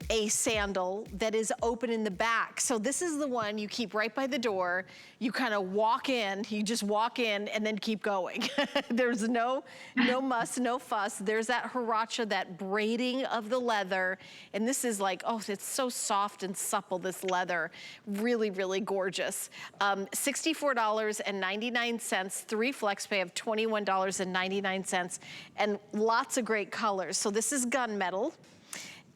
a sandal that is open in the back. So this is the one you keep right by the door. You kind of walk in, you just walk in and then keep going. There's no muss, no fuss. There's that Huarache, that braiding of the leather. And this is like, oh, it's so soft and supple, this leather. Really, really gorgeous. $64.99, 3 flex pay of $21.99, and lots of great colors. So this is gunmetal.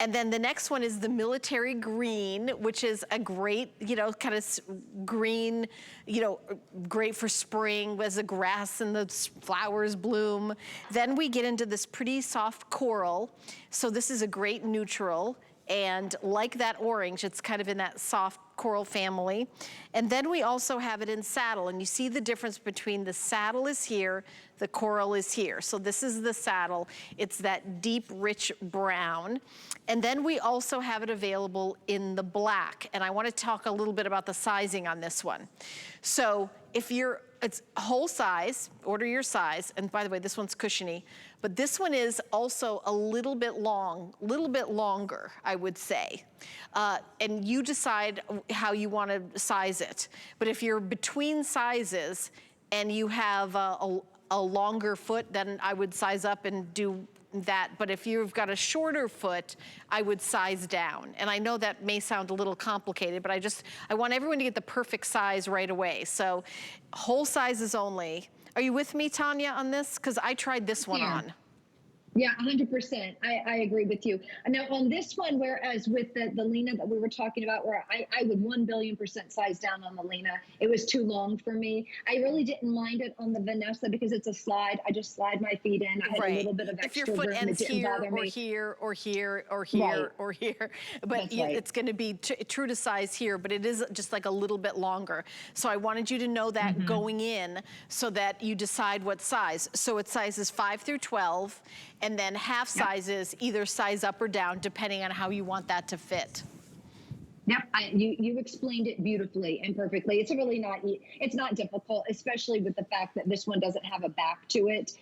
And then the next one is the military green, which is a great, you know, kind of green, you know, great for spring as the grass and the flowers bloom. Then we get into this pretty soft coral. So this is a great neutral. And like that orange, it's kind of in that soft coral family. And then we also have it in saddle. And you see the difference between the saddle is here, the coral is here. So this is the saddle. It's that deep, rich brown. And then we also have it available in the black. And I want to talk a little bit about the sizing on this one. So if it's whole size, order your size. And by the way, this one's cushiony. But this one is also a little bit longer, I would say. And you decide how you want to size it. But if you're between sizes and you have a longer foot, then I would size up and do that. But if you've got a shorter foot, I would size down. And I know that may sound a little complicated, but I want everyone to get the perfect size right away. So whole sizes only. Are you with me, Tanya, on this? Because I tried this one on. Yeah, 100%. I agree with you. Now on this one, whereas with the Lena that we were talking about, where I would 1,000,000,000% size down on the Lena, it was too long for me. I really didn't mind it on the Vanessa because it's a slide. I just slide my feet in. I had a little bit of extra room. If your foot ends here or me. here or here or here or here, but it's going to be true to size here, but it is just like a little bit longer. So I wanted you to know that going in so that you decide what size. So it sizes 5 through 12. And then half sizes, either size up or down, depending on how you want that to fit. Yep, you explained it beautifully and perfectly. It's really it's not difficult, especially with the fact that this one doesn't have a back to it.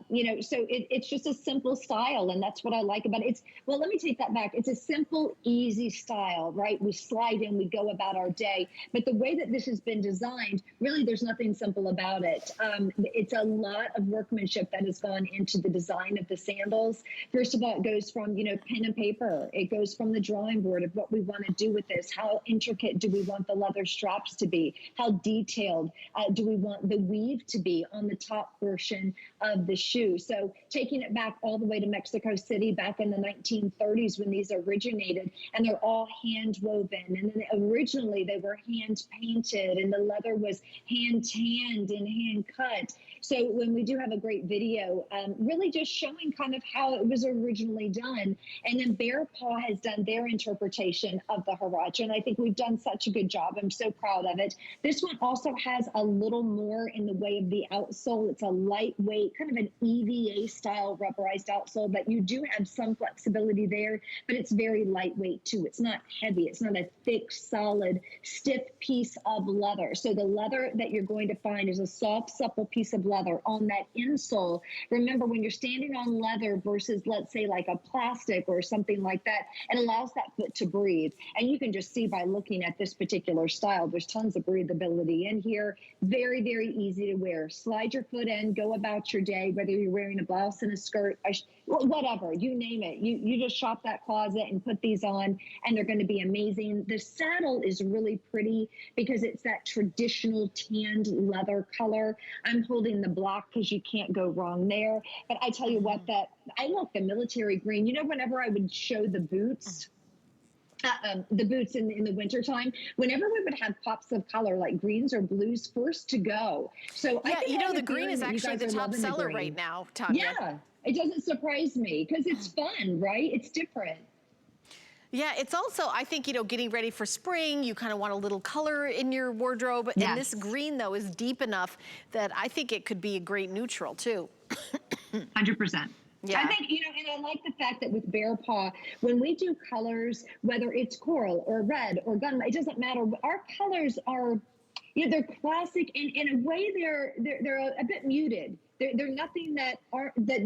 You know, so it's just a simple style, and that's what I like about it. Well, let me take that back. It's a simple, easy style, right? We slide in, we go about our day. But the way that this has been designed, really, there's nothing simple about it. It's a lot of workmanship that has gone into the design of the sandals. First of all, it goes from, you know, pen and paper. It goes from the drawing board of what we want to do with this. How intricate do we want the leather straps to be? How detailed do we want the weave to be on the top portion of the shoe? So taking it back all the way to Mexico City back in the 1930s when these originated, and they're all hand woven. And then originally they were hand painted and the leather was hand tanned and hand cut. So when we do have a great video, really just showing kind of how it was originally done. And then BEARPAW has done their interpretation of the Huarache, and I think we've done such a good job. I'm so proud of it. This one also has a little more in the way of the outsole. It's a lightweight, kind of an EVA style rubberized outsole, but you do have some flexibility there, but it's very lightweight too. It's not heavy. It's not a thick, solid, stiff piece of leather. So the leather that you're going to find is a soft, supple piece of leather on that insole. Remember, when you're standing on leather versus, let's say, like a plastic or something like that, it allows that foot to breathe. And you can just see by looking at this particular style, there's tons of breathability in here. Very, very easy to wear. Slide your foot in, go about your day, whether you're wearing a blouse and a skirt, whatever, you name it. You just shop that closet and put these on, and they're going to be amazing. The saddle is really pretty because it's that traditional tanned leather color. I'm holding the black because you can't go wrong there. But I tell you what, I like the military green. You know, whenever I would show the boots, in the wintertime, whenever we would have pops of color like greens or blues, first to go. So yeah, you know, the green is actually the top seller right now, Tanya. Yeah, it doesn't surprise me because it's fun, right? It's different. Yeah, it's also, I think, you know, getting ready for spring, you kind of want a little color in your wardrobe. Yes. And this green, though, is deep enough that I think it could be a great neutral, too. 100%. Yeah. I think, you know, and I like the fact that with BEARPAW, when we do colors, whether it's coral or red or gun, it doesn't matter. Our colors are, you know, they're classic, and in a way they're a bit muted. They're nothing that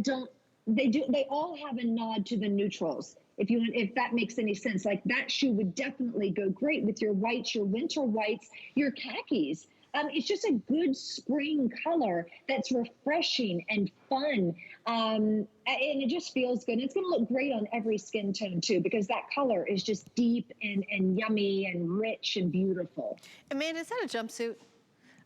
don't they all have a nod to the neutrals. If that makes any sense, like that shoe would definitely go great with your whites, your winter whites, your khakis. It's just a good spring color that's refreshing and fun. And it just feels good. And it's going to look great on every skin tone too, because that color is just deep and yummy and rich and beautiful. Amanda, is that a jumpsuit?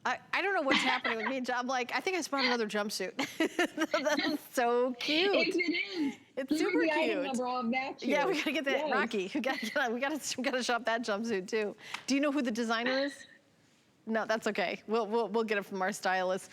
I don't know what's happening with me. I'm like, I think I spotted another jumpsuit. That's so cute. If it is, it's super cute. Item number, I'll match you. Yeah, we gotta get that, yes. Rocky. We gotta shop that jumpsuit too. Do you know who the designer is? No, that's okay. We'll get it from our stylist.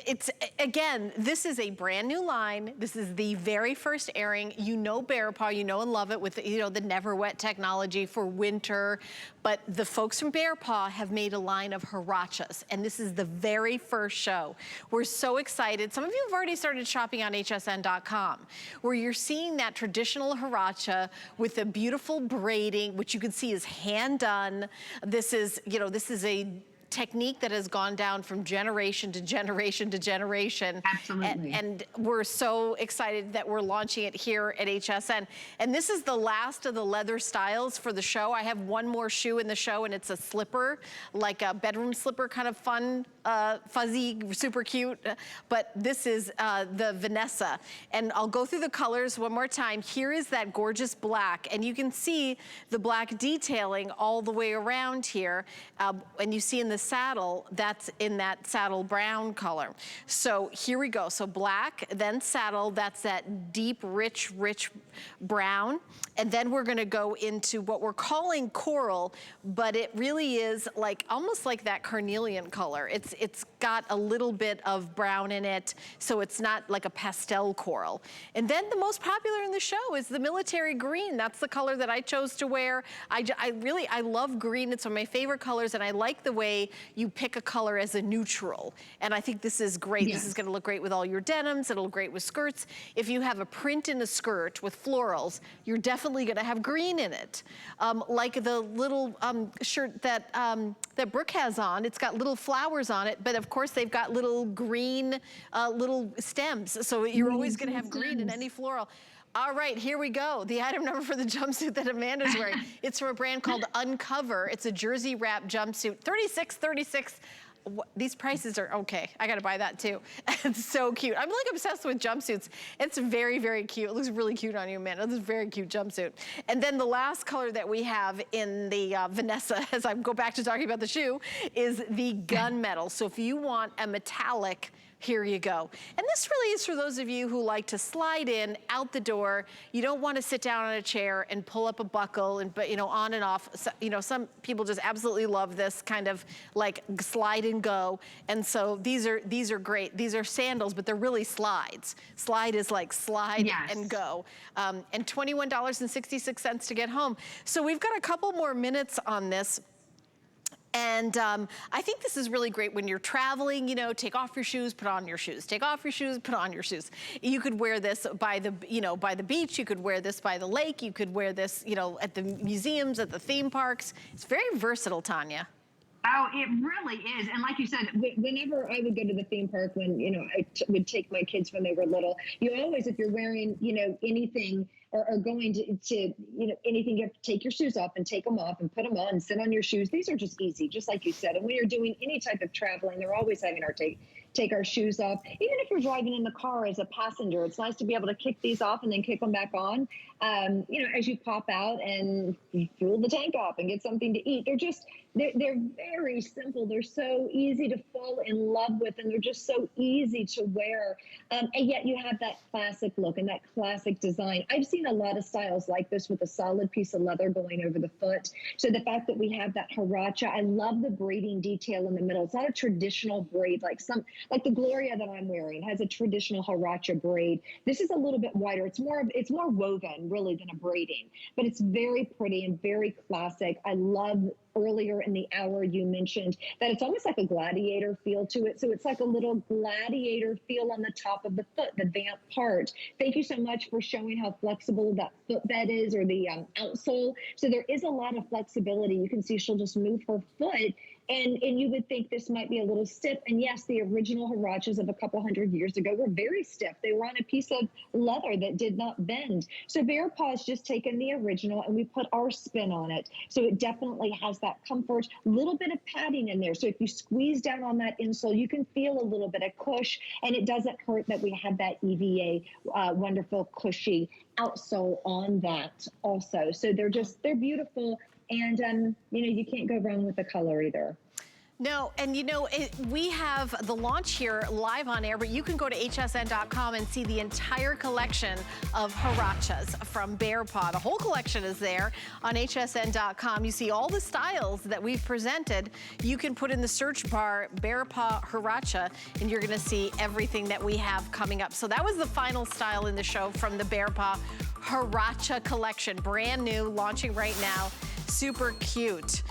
It's, again, this is a brand new line. This is the very first airing. You know BEARPAW, you know and love it with, you know, the never wet technology for winter. But the folks from BEARPAW have made a line of Huaraches, and this is the very first show. We're so excited. Some of you have already started shopping on hsn.com, where you're seeing that traditional Huarache with the beautiful braiding, which you can see is hand done. This is, you know, this is a technique that has gone down from generation to generation to generation. Absolutely. And we're so excited that we're launching it here at HSN. And this is the last of the leather styles for the show. I have one more shoe in the show, and it's a slipper, like a bedroom slipper, kind of fun, fuzzy, super cute. But this is the Vanessa. And I'll go through the colors one more time. Here is that gorgeous black, and you can see the black detailing all the way around here. And you see in the saddle, that's in that saddle brown color. So here we go. So black, then saddle, that's that deep, rich brown. And then we're gonna go into what we're calling coral, but it really is like, almost like that carnelian color. It's got a little bit of brown in it, so it's not like a pastel coral. And then the most popular in the show is the military green. That's the color that I chose to wear. I love green. It's one of my favorite colors, and I like the way you pick a color as a neutral. And I think this is great. Yes. This is gonna look great with all your denims. It'll look great with skirts. If you have a print in a skirt with florals, you're definitely gonna have green in it. Like the little shirt that, that Brooke has on, it's got little flowers on it, but of course they've got little green, little stems. So you're always gonna have green in any floral. All right, here we go. The item number for the jumpsuit that Amanda's wearing. It's from a brand called Uncover. It's a jersey wrap jumpsuit, $36.36. These prices are okay. I gotta buy that too. It's so cute. I'm like obsessed with jumpsuits. It's very, very cute. It looks really cute on you, Amanda. This is a very cute jumpsuit. And then the last color that we have in the Vanessa, as I go back to talking about the shoe, is the gunmetal. So if you want a metallic, here you go. And this really is for those of you who like to slide in, out the door. You don't want to sit down on a chair and pull up a buckle and, but you know, on and off. So, you know, some people just absolutely love this kind of like slide and go. And so these are great. These are sandals, but they're really slides. Slide is like slide and go. And $21.66 to get home. So we've got a couple more minutes on this. And I think this is really great when you're traveling, you know, take off your shoes, put on your shoes. Take off your shoes, put on your shoes. You could wear this by the, you know, by the beach. You could wear this by the lake. You could wear this, you know, at the museums, at the theme parks. It's very versatile, Tanya. Oh, it really is. And like you said, whenever I would go to the theme park, when, you know, I would take my kids when they were little, you always, if you're wearing, you know, anything or going to, you know, anything, you have to take your shoes off and take them off and put them on and sit on your shoes. These are just easy, just like you said. And when you're doing any type of traveling, they're always having our take our shoes off. Even if you're driving in the car as a passenger, it's nice to be able to kick these off and then kick them back on, you know, as you pop out and fill the tank up and get something to eat. They're very simple. They're so easy to fall in love with, and they're just so easy to wear. And yet you have that classic look and that classic design. I've seen a lot of styles like this with a solid piece of leather going over the foot. So the fact that we have that Huarache, I love the braiding detail in the middle. It's not a traditional braid like the Gloria that I'm wearing has a traditional Huarache braid. This is a little bit wider. It's more woven really than a braiding, but it's very pretty and very classic. I love earlier in the hour you mentioned that it's almost like a gladiator feel to it. So it's like a little gladiator feel on the top of the foot, the vamp part. Thank you so much for showing how flexible that footbed is, or the outsole. So there is a lot of flexibility. You can see she'll just move her foot And you would think this might be a little stiff. And yes, the original Huaraches of a couple hundred years ago were very stiff. They were on a piece of leather that did not bend. So BEARPAW has just taken the original and we put our spin on it. So it definitely has that comfort, a little bit of padding in there. So if you squeeze down on that insole, you can feel a little bit of cush, and it doesn't hurt that we have that EVA wonderful cushy outsole on that also. So they're beautiful. And, you can't go wrong with the color either. No, and we have the launch here live on air, but you can go to hsn.com and see the entire collection of Huaraches from BEARPAW. The whole collection is there on hsn.com. You see all the styles that we've presented. You can put in the search bar BEARPAW Huarache, and you're gonna see everything that we have coming up. So that was the final style in the show from the BEARPAW Huarache collection. Brand new, launching right now. Super cute.